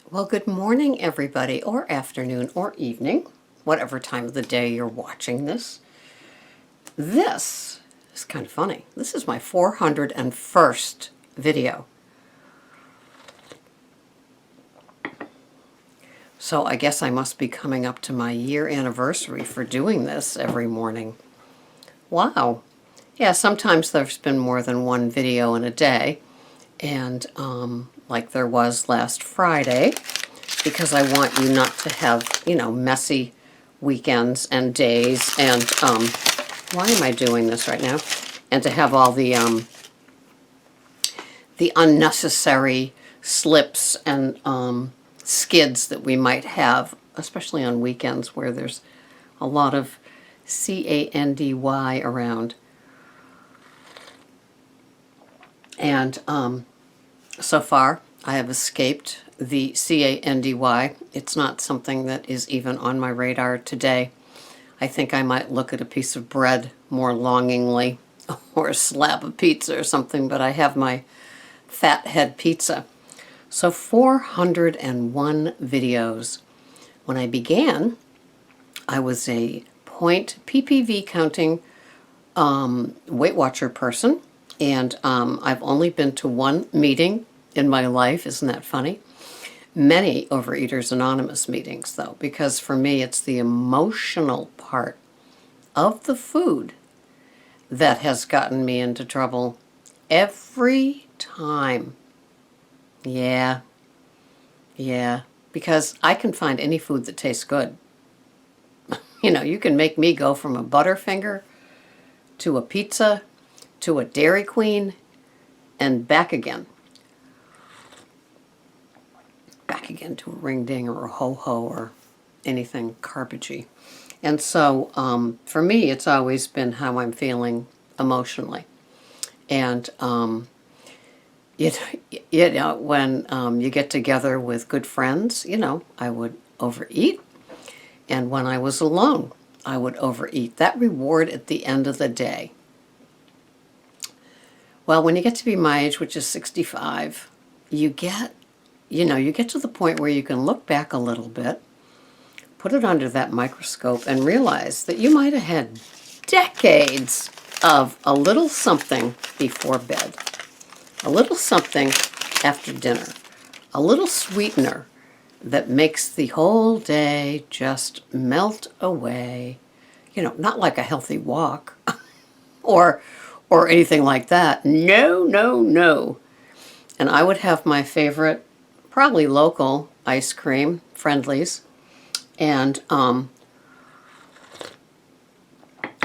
Well, good morning, everybody, or afternoon, or evening, whatever time of the day you're watching this. This is kind of funny. This is my 401st video. So I guess I must be coming up to my year anniversary for doing this every morning. Wow. Yeah, sometimes there's been more than one video in a day, and like there was last Friday, because I want you not to have, messy weekends and days, and why am I doing this right now? And to have all the unnecessary slips and skids that we might have, especially on weekends where there's a lot of candy around. And so far, I have escaped the candy. It's not something that is even on my radar today. I think I might look at a piece of bread more longingly, or a slab of pizza or something, but I have my Fathead pizza. So 401 videos. When I began, I was a point PPV counting Weight Watcher person, and I've only been to one meeting in my life. Isn't that funny? Many Overeaters Anonymous meetings, though, because for me it's the emotional part of the food that has gotten me into trouble every time. Yeah, because I can find any food that tastes good. You can make me go from a Butterfinger to a pizza to a Dairy Queen and back again. Back again to a Ring Ding or a Ho Ho or anything garbagey. And so for me, it's always been how I'm feeling emotionally. And when you get together with good friends, I would overeat. And when I was alone, I would overeat. That reward at the end of the day. Well, when you get to be my age, which is 65, you get to the point where you can look back a little bit, put it under that microscope, and realize that you might have had decades of a little something before bed, a little something after dinner, a little sweetener that makes the whole day just melt away. Not like a healthy walk or anything like that. No. And I would have my favorite, probably local ice cream, Friendlies, and I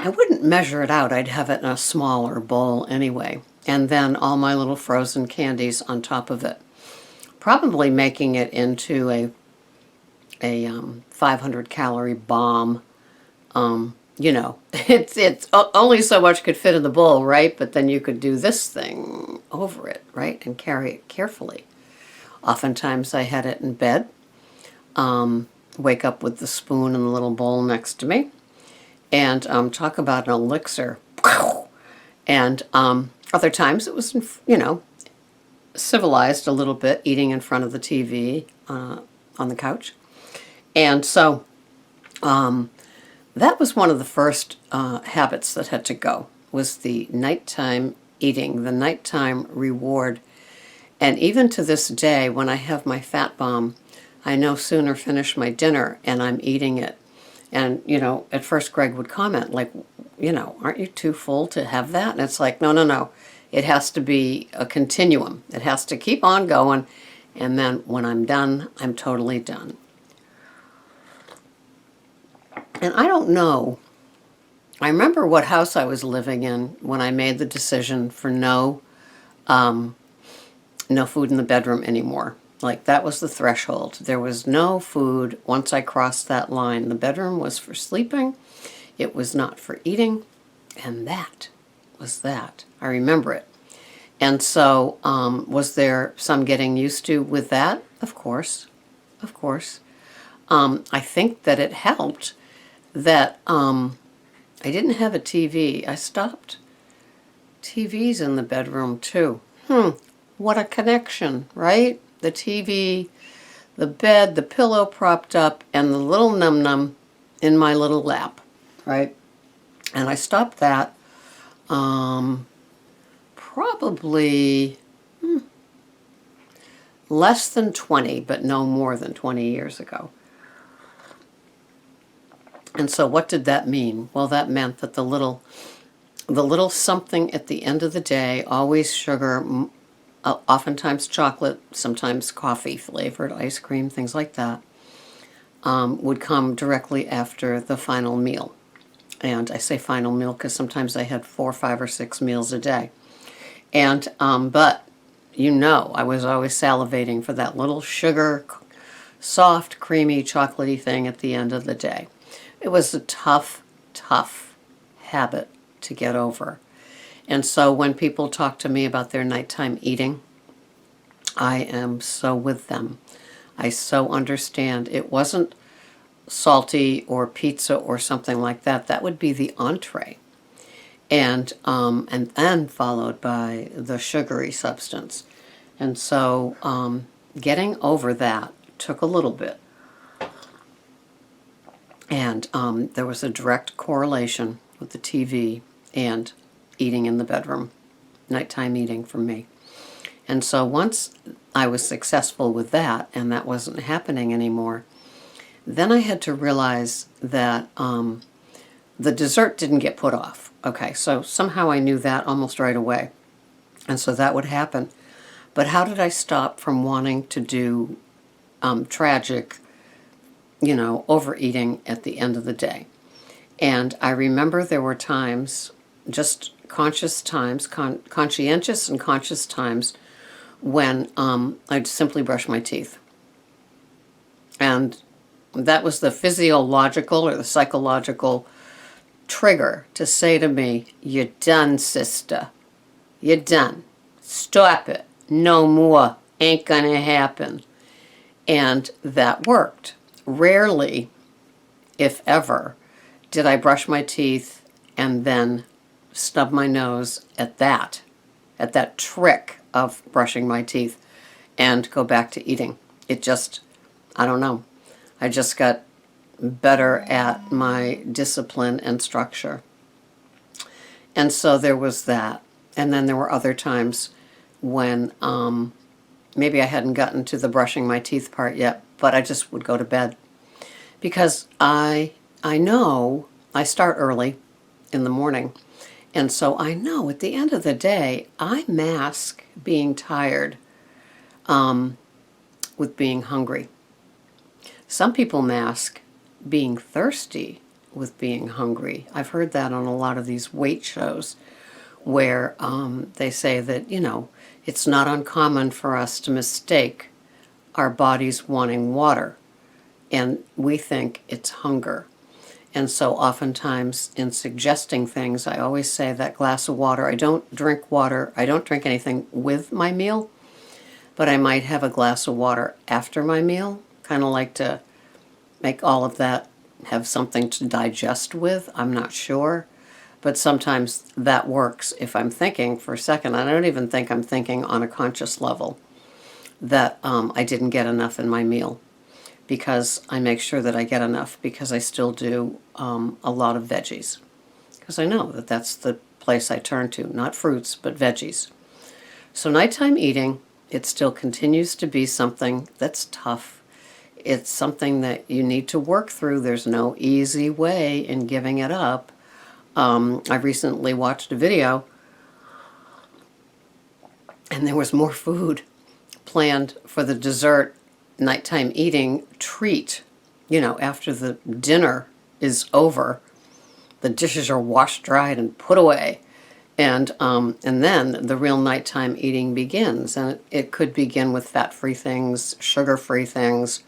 wouldn't measure it out. I'd have it in a smaller bowl anyway, and then all my little frozen candies on top of it, probably making it into a 500-calorie bomb. It's only so much could fit in the bowl, right? But then you could do this thing over it, right, and carry it carefully. Oftentimes I had it in bed, wake up with the spoon and the little bowl next to me, and talk about an elixir. And other times it was, civilized a little bit, eating in front of the TV on the couch. And so that was one of the first habits that had to go, was the nighttime eating, the nighttime reward. And even to this day, when I have my fat bomb, I no sooner finish my dinner and I'm eating it. And, at first Greg would comment, like, aren't you too full to have that? And it's like, no. It has to be a continuum. It has to keep on going. And then when I'm done, I'm totally done. And I don't know. I remember what house I was living in when I made the decision for no food in the bedroom anymore. Like, that was the threshold. There was no food once I crossed that line. The bedroom was for sleeping. It was not for eating. And that was that. I remember it. And so was there some getting used to with that? Of course. I think that it helped that I didn't have a TV. I stopped TVs in the bedroom too. What a connection, right? The TV, the bed, the pillow propped up, and the little num-num in my little lap, right? And I stopped that probably less than 20, but no more than 20 years ago. And so what did that mean? Well, that meant that the little something at the end of the day, always sugar, oftentimes chocolate, sometimes coffee flavored ice cream, things like that, would come directly after the final meal. And I say final meal because sometimes I had 4, 5, or 6 meals a day. And but I was always salivating for that little sugar, soft, creamy, chocolatey thing at the end of the day. It was a tough, tough habit to get over. And so when people talk to me about their nighttime eating, I am so with them. I so understand. It wasn't salty or pizza or something like that. That would be the entree. And then followed by the sugary substance. And so getting over that took a little bit. And there was a direct correlation with the TV and eating in the bedroom, nighttime eating for me. And so once I was successful with that and that wasn't happening anymore, then I had to realize that the dessert didn't get put off. Okay, so somehow I knew that almost right away. And so that would happen. But how did I stop from wanting to do tragic, overeating at the end of the day? And I remember there were times, just conscientious and conscious times, when I'd simply brush my teeth. And that was the physiological or the psychological trigger to say to me, "You're done, sister. You're done. Stop it. No more. Ain't gonna happen." And that worked. Rarely, if ever, did I brush my teeth and then stub my nose at that trick of brushing my teeth and go back to eating. It just, I don't know. I just got better at my discipline and structure. And so there was that. And then there were other times when maybe I hadn't gotten to the brushing my teeth part yet, but I just would go to bed. Because I know I start early in the morning. And so I know at the end of the day, I mask being tired with being hungry. Some people mask being thirsty with being hungry. I've heard that on a lot of these weight shows where they say that, it's not uncommon for us to mistake our bodies wanting water, and we think it's hunger. And so oftentimes in suggesting things, I always say that glass of water. I don't drink water. I don't drink anything with my meal, but I might have a glass of water after my meal. Kind of like to make all of that have something to digest with. I'm not sure. But sometimes that works if I'm thinking for a second. I don't even think I'm thinking on a conscious level that I didn't get enough in my meal, because I make sure that I get enough, because I still do a lot of veggies. Because I know that that's the place I turn to, not fruits, but veggies. So nighttime eating, it still continues to be something that's tough. It's something that you need to work through. There's no easy way in giving it up. I recently watched a video, and there was more food planned for the dessert nighttime eating treat. After the dinner is over, the dishes are washed, dried, and put away. And then the real nighttime eating begins. And it could begin with fat-free things, sugar-free things,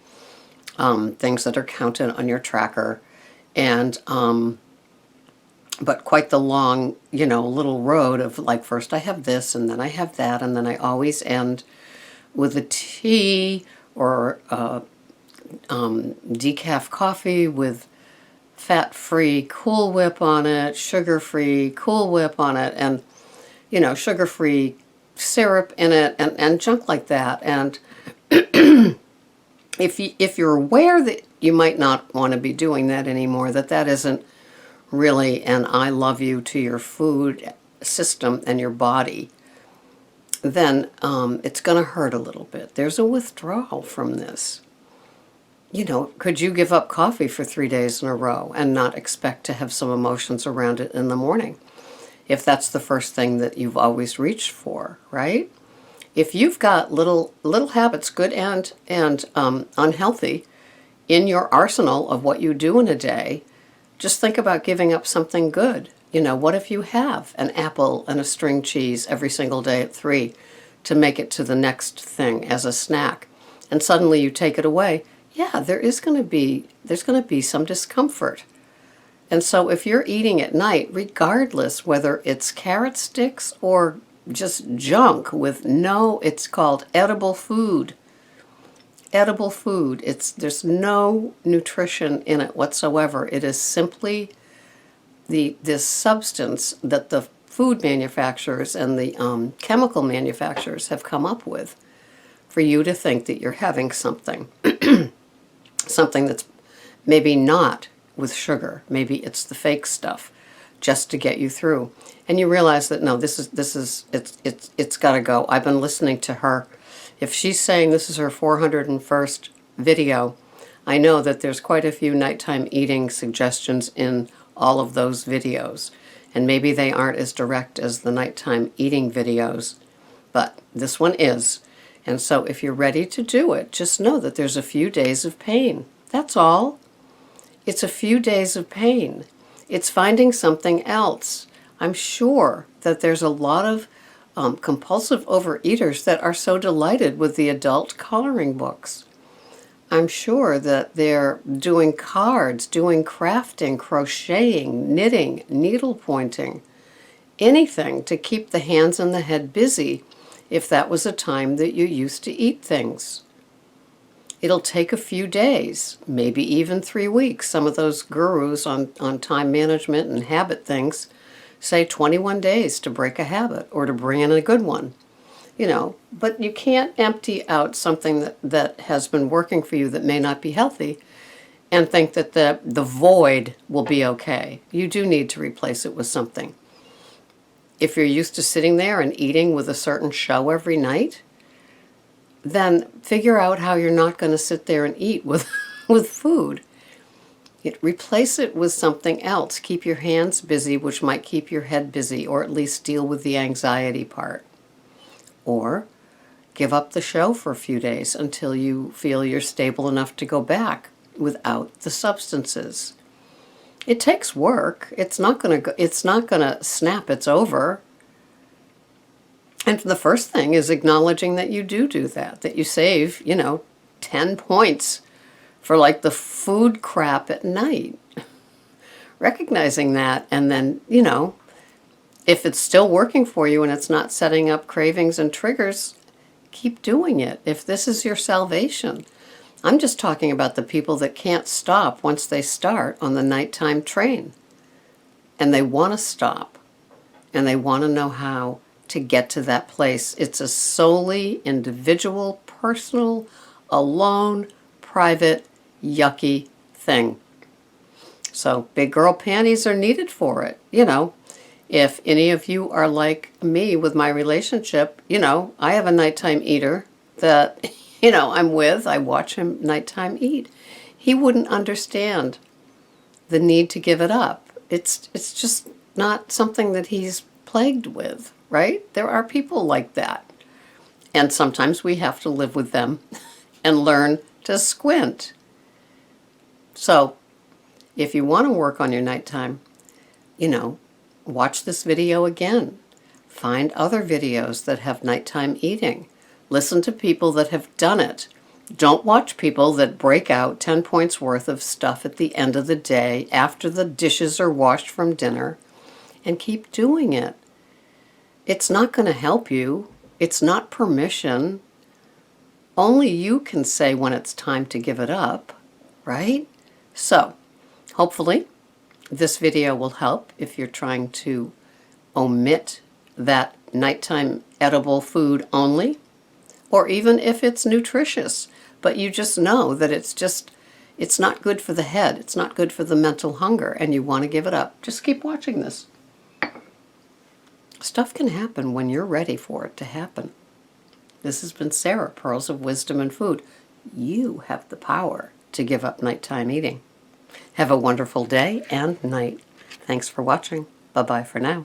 things that are counted on your tracker. And but quite the long, little road of like, first I have this, and then I have that, and then I always end with a tea or decaf coffee with fat-free Cool Whip on it, sugar-free Cool Whip on it, and, sugar-free syrup in it, and junk like that. And if you're aware that you might not want to be doing that anymore, that isn't really an I love you to your food system and your body, then it's going to hurt a little bit. There's a withdrawal from this. Could you give up coffee for 3 days in a row and not expect to have some emotions around it in the morning? If that's the first thing that you've always reached for, right? If you've got little habits, good and unhealthy, in your arsenal of what you do in a day, just think about giving up something good. What if you have an apple and a string cheese every single day at 3 to make it to the next thing as a snack, and suddenly you take it away? Yeah, there's going to be some discomfort. And so if you're eating at night, regardless whether it's carrot sticks or just junk it's called edible food. Edible food. There's no nutrition in it whatsoever. It is simply this substance that the food manufacturers and the chemical manufacturers have come up with for you to think that you're having something. Something that's maybe not with sugar. Maybe it's the fake stuff just to get you through. And you realize that no, it's got to go. I've been listening to her. If she's saying this is her 401st video, I know that there's quite a few nighttime eating suggestions in all of those videos. And maybe they aren't as direct as the nighttime eating videos, but this one is. And so if you're ready to do it, just know that there's a few days of pain. That's all. It's a few days of pain. It's finding something else. I'm sure that there's a lot of compulsive overeaters that are so delighted with the adult coloring books. I'm sure that they're doing cards, doing crafting, crocheting, knitting, needle pointing, anything to keep the hands and the head busy if that was a time that you used to eat things. It'll take a few days, maybe even 3 weeks. Some of those gurus on time management and habit things say 21 days to break a habit or to bring in a good one. But you can't empty out something that has been working for you that may not be healthy and think that the void will be okay. You do need to replace it with something. If you're used to sitting there and eating with a certain show every night, then figure out how you're not going to sit there and eat with food. Replace it with something else. Keep your hands busy, which might keep your head busy, or at least deal with the anxiety part. Or give up the show for a few days until you feel you're stable enough to go back without the substances. It takes work. It's not going to snap. It's over. And the first thing is acknowledging that you do that you save, 10 points for like the food crap at night. Recognizing that, and then, if it's still working for you and it's not setting up cravings and triggers, keep doing it. If this is your salvation. I'm just talking about the people that can't stop once they start on the nighttime train. And they want to stop. And they want to know how to get to that place. It's a solely individual, personal, alone, private, yucky thing. So big girl panties are needed for it. If any of you are like me with my relationship, I have a nighttime eater that, I'm with. I watch him nighttime eat. He wouldn't understand the need to give it up. It's just not something that he's plagued with, right? There are people like that. And sometimes we have to live with them and learn to squint. So if you want to work on your nighttime, watch this video again. Find other videos that have nighttime eating. Listen to people that have done it. Don't watch people that break out 10 points worth of stuff at the end of the day after the dishes are washed from dinner, and keep doing it. It's not going to help you. It's not permission. Only you can say when it's time to give it up, right? So, hopefully, this video will help if you're trying to omit that nighttime edible food only, or even if it's nutritious, but you just know that it's not good for the head. It's not good for the mental hunger, and you want to give it up. Just keep watching this. Stuff can happen when you're ready for it to happen. This has been Sarah, Pearls of Wisdom and Food. You have the power to give up nighttime eating. Have a wonderful day and night. Thanks for watching. Bye-bye for now.